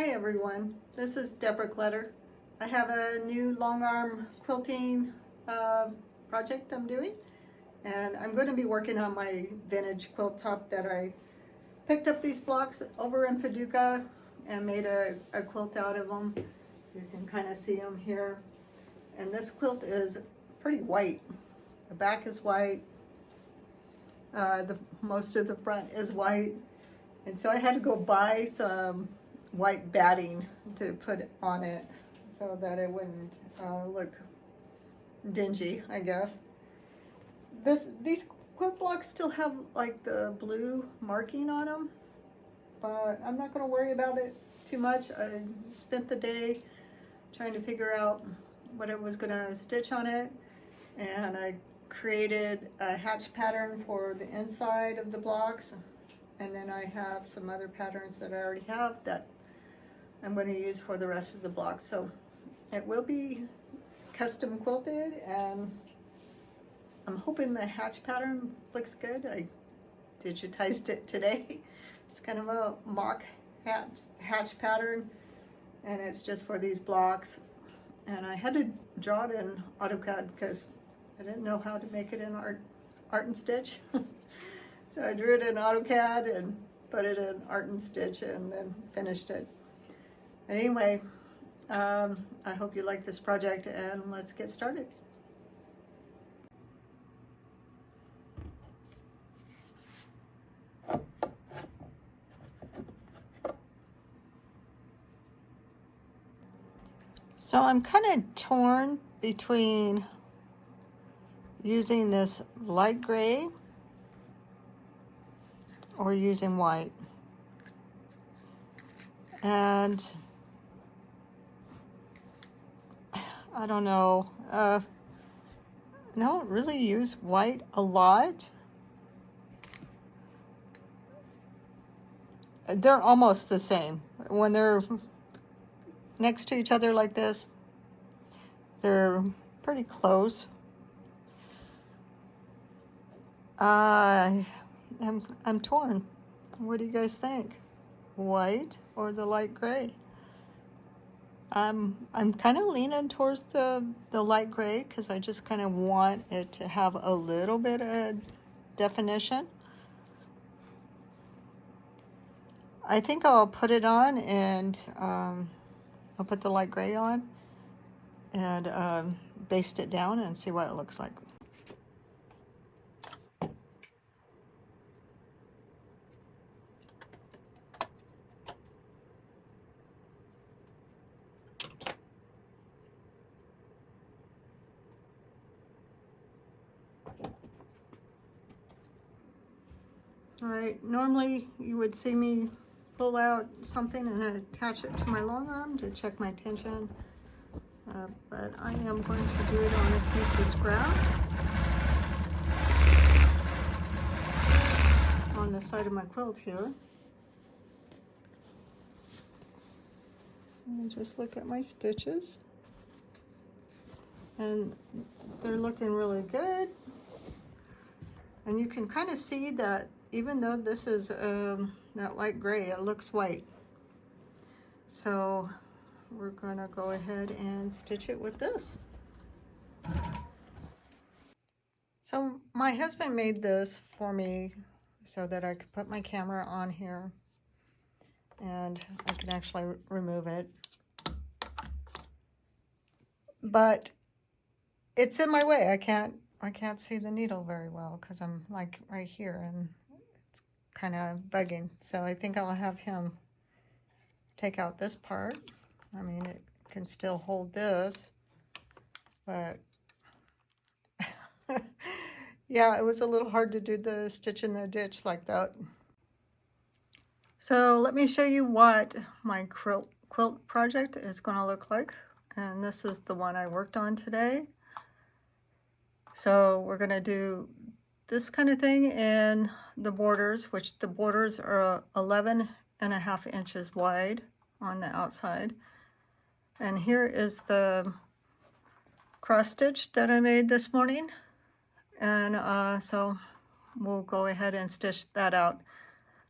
Hi everyone, this is Deborah Clutter. I have a new long arm quilting project I'm doing, and I'm going to be working on my vintage quilt top that I picked up these blocks over in Paducah and made a quilt out of them. You can kind of see them here, and this quilt is pretty white. The back is white, most of the front is white, and so I had to go buy some white batting to put on it so that it wouldn't look dingy, I guess. These quilt blocks still have like the blue marking on them, but I'm not going to worry about it too much. I spent the day trying to figure out what I was going to stitch on it, and I created a hatch pattern for the inside of the blocks, and then I have some other patterns that I already have that I'm going to use for the rest of the blocks. So it will be custom quilted, and I'm hoping the hatch pattern looks good. I digitized it today. It's kind of a mock hatch pattern, and it's just for these blocks. And I had to draw it in AutoCAD because I didn't know how to make it in Art and Stitch. So I drew it in AutoCAD and put it in Art and Stitch and then finished it. Anyway, I hope you like this project, and let's get started. So I'm kind of torn between using this light gray or using white. And I don't know, I don't really use white a lot. They're almost the same. When they're next to each other like this, they're pretty close. I'm torn. What do you guys think? White or the light gray? I'm kind of leaning towards the light gray because I just kind of want it to have a little bit of definition. I think I'll put it on, and I'll put the light gray on and baste it down and see what it looks like. All right, normally you would see me pull out something and attach it to my long arm to check my tension, but I am going to do it on a piece of scrap on the side of my quilt here. And just look at my stitches, and they're looking really good. And you can kind of see that even though this is that light gray, it looks white. So we're gonna go ahead and stitch it with this. So my husband made this for me so that I could put my camera on here and I can actually remove it. But it's in my way. I can't see the needle very well because I'm like right here and it's kind of bugging. So I think I'll have him take out this part. I mean, it can still hold this, but yeah, it was a little hard to do the stitch in the ditch like that. So let me show you what my quilt project is going to look like. And this is the one I worked on today. So we're going to do this kind of thing in the borders, which the borders are 11.5 inches wide on the outside. And here is the cross stitch that I made this morning. And so we'll go ahead and stitch that out.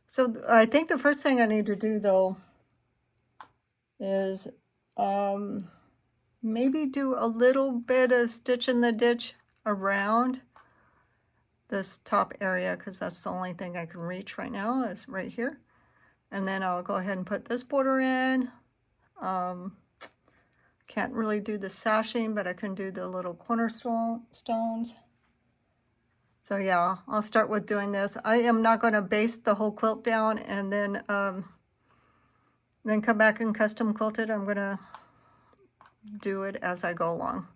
So I think the first thing I need to do though is maybe do a little bit of stitch in the ditch around this top area, because that's the only thing I can reach right now is right here. And then I'll go ahead and put this border in. Can't really do the sashing, but I can do the little cornerstones. So yeah, I'll start with doing this. I am not going to base the whole quilt down and then come back and custom quilt it. I'm going to do it as I go along.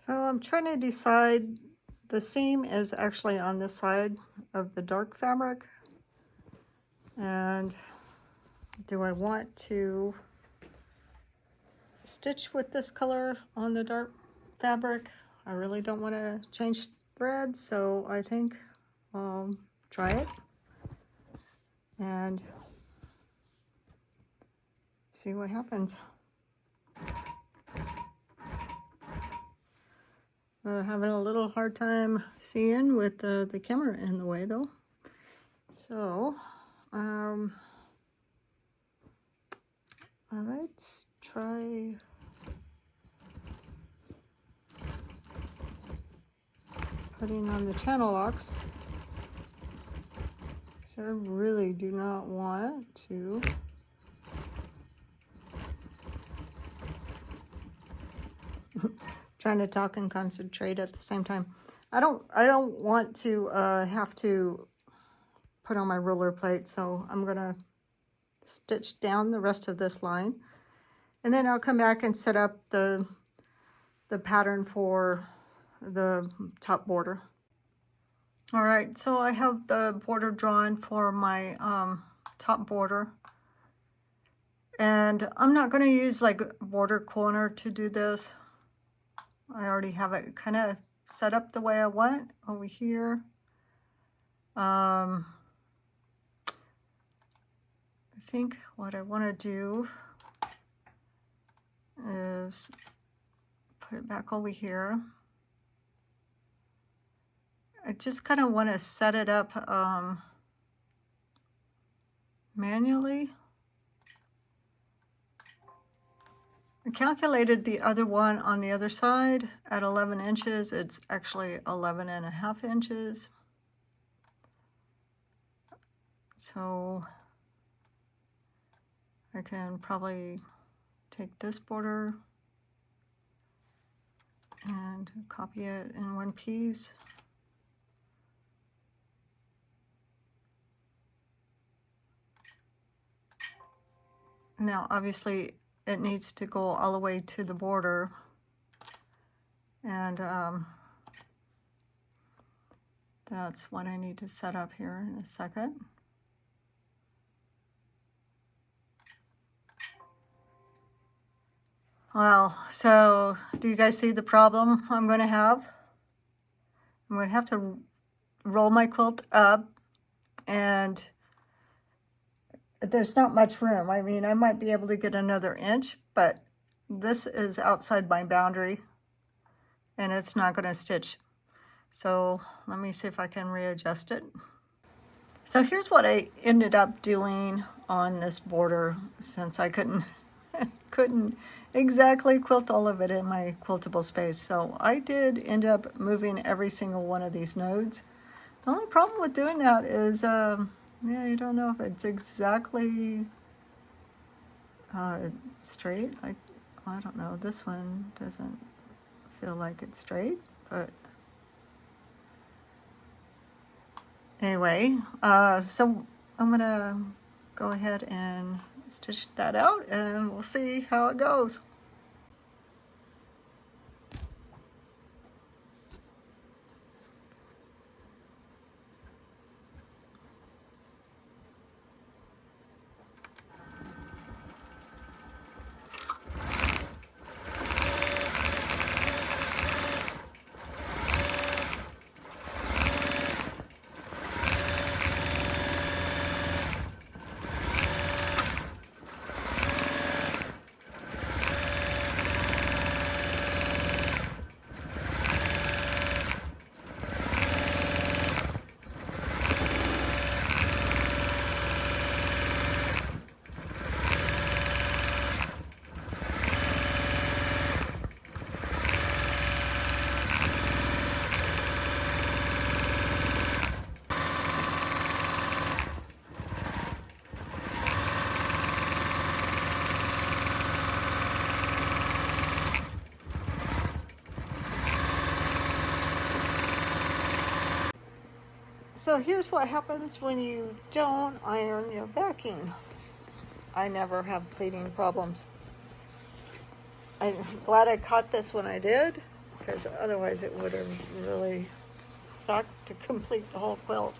So I'm trying to decide, the seam is actually on this side of the dark fabric. And do I want to stitch with this color on the dark fabric? I really don't want to change threads, so I think I'll try it and see what happens. Having a little hard time seeing with the camera in the way though. So let's try putting on the channel locks. So I really do not want to trying to talk and concentrate at the same time. I don't want to have to put on my ruler plate, so I'm gonna stitch down the rest of this line, and then I'll come back and set up the pattern for the top border. All right, so I have the border drawn for my top border, and I'm not going to use like border corner to do this. I already have it kind of set up the way I want over here. I think what I want to do is put it back over here. I just kind of want to set it up manually. I calculated the other one on the other side at 11 inches. It's actually 11.5 inches. So I can probably take this border and copy it in one piece. Now, obviously, it needs to go all the way to the border, and that's what I need to set up here in a second. Well, so do you guys see the problem I'm going to have? I'm going to have to roll my quilt up, and there's not much room. I mean, I might be able to get another inch, but this is outside my boundary and it's not going to stitch. So let me see if I can readjust it. So here's what I ended up doing on this border, since I couldn't couldn't exactly quilt all of it in my quiltable space. So I did end up moving every single one of these nodes. The only problem with doing that is, yeah, you don't know if it's exactly straight. Like, I don't know, this one doesn't feel like it's straight, but anyway, so I'm gonna go ahead and stitch that out and we'll see how it goes. So here's what happens when you don't iron your backing. I never have pleating problems. I'm glad I caught this when I did, because otherwise it would have really sucked to complete the whole quilt.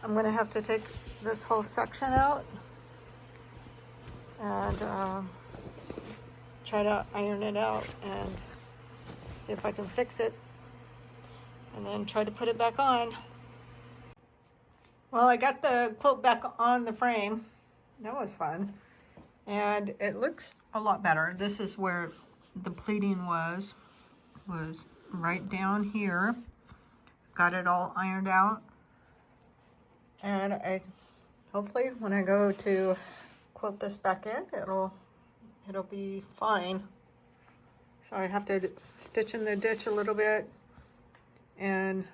I'm going to have to take this whole section out and try to iron it out and see if I can fix it, and then try to put it back on. Well, I got the quilt back on the frame. That was fun. And it looks a lot better. This is where the pleating was right down here. Got it all ironed out. And hopefully when I go to quilt this back in, it'll be fine. So I have to stitch in the ditch a little bit, and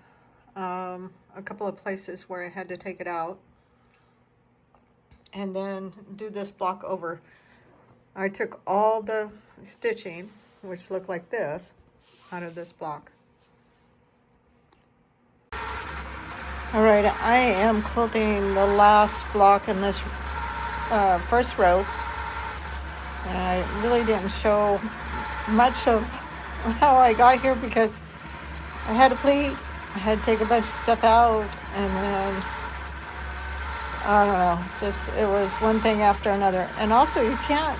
a couple of places where I had to take it out, and then do this block over. I took all the stitching, which looked like this, out of this block. All right, I am quilting the last block in this first row, and I really didn't show much of how I got here because I had to pleat. I had to take a bunch of stuff out, and then I don't know, just it was one thing after another. And also you can't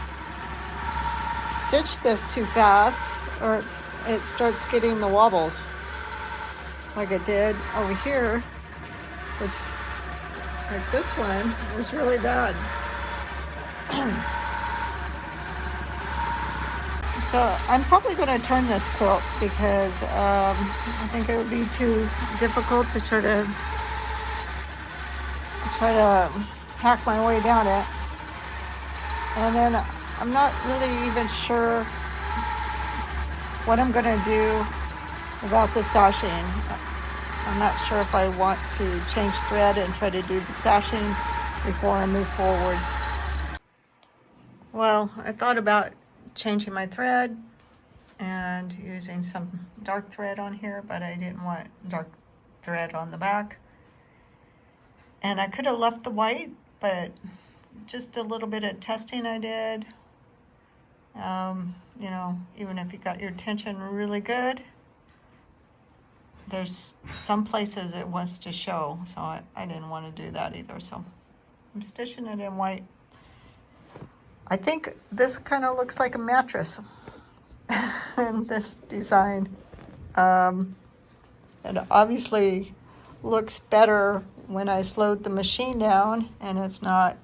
stitch this too fast or it starts getting the wobbles like it did over here, which, like this one, was really bad. So I'm probably going to turn this quilt because I think it would be too difficult to try to hack my way down it. And then I'm not really even sure what I'm going to do about the sashing. I'm not sure if I want to change thread and try to do the sashing before I move forward. Well, I thought about changing my thread and using some dark thread on here, but I didn't want dark thread on the back. And I could have left the white, but just a little bit of testing I did. You know, even if you got your tension really good, there's some places it wants to show, so I didn't want to do that either. So I'm stitching it in white. I think this kind of looks like a mattress in this design. It obviously looks better when I slowed the machine down and it's not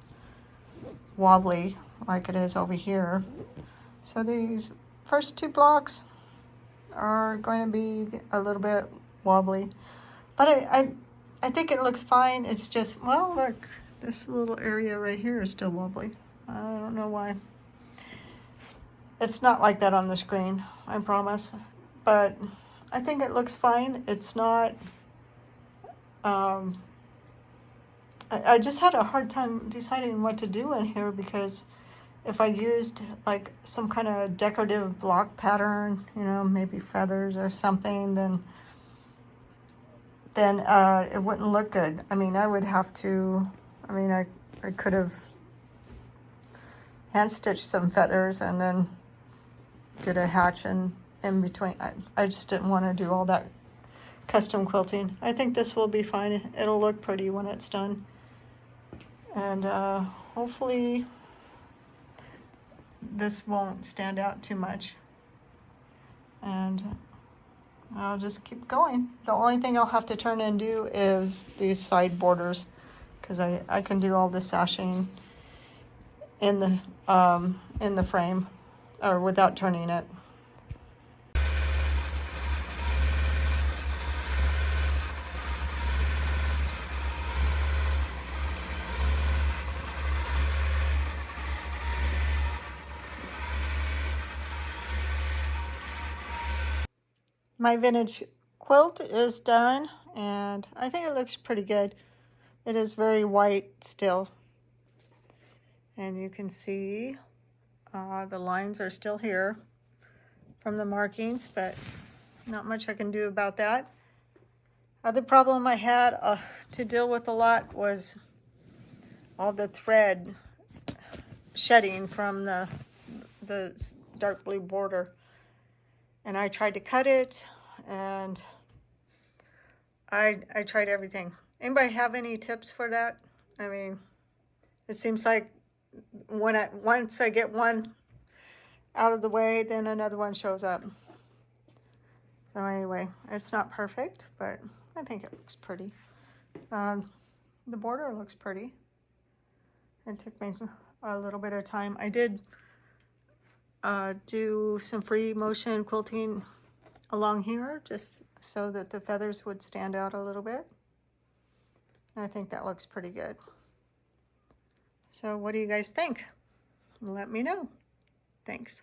wobbly like it is over here. So these first two blocks are going to be a little bit wobbly, but I think it looks fine. It's just, well, look, this little area right here is still wobbly. I don't know why. It's not like that on the screen, I promise. But I think it looks fine. It's not, I just had a hard time deciding what to do in here, because if I used like some kind of decorative block pattern, you know, maybe feathers or something, then it wouldn't look good. I mean, I would have to, I could have hand stitched some feathers and then did a hatch in between. I just didn't want to do all that custom quilting. I think this will be fine. It'll look pretty when it's done. And hopefully this won't stand out too much. And I'll just keep going. The only thing I'll have to turn and do is these side borders, because I can do all the sashing in the frame, or without turning it. My vintage quilt is done, and I think it looks pretty good. It is very white still, and you can see the lines are still here from the markings, but not much I can do about that. Other problem I had to deal with a lot was all the thread shedding from the dark blue border. And I tried to cut it, and I tried everything. Anybody have any tips for that? I mean, it seems like once I get one out of the way, then another one shows up. So anyway, it's not perfect, but I think it looks pretty. The border looks pretty. It took me a little bit of time. I did do some free motion quilting along here, just so that the feathers would stand out a little bit. And I think that looks pretty good. So what do you guys think? Let me know. Thanks.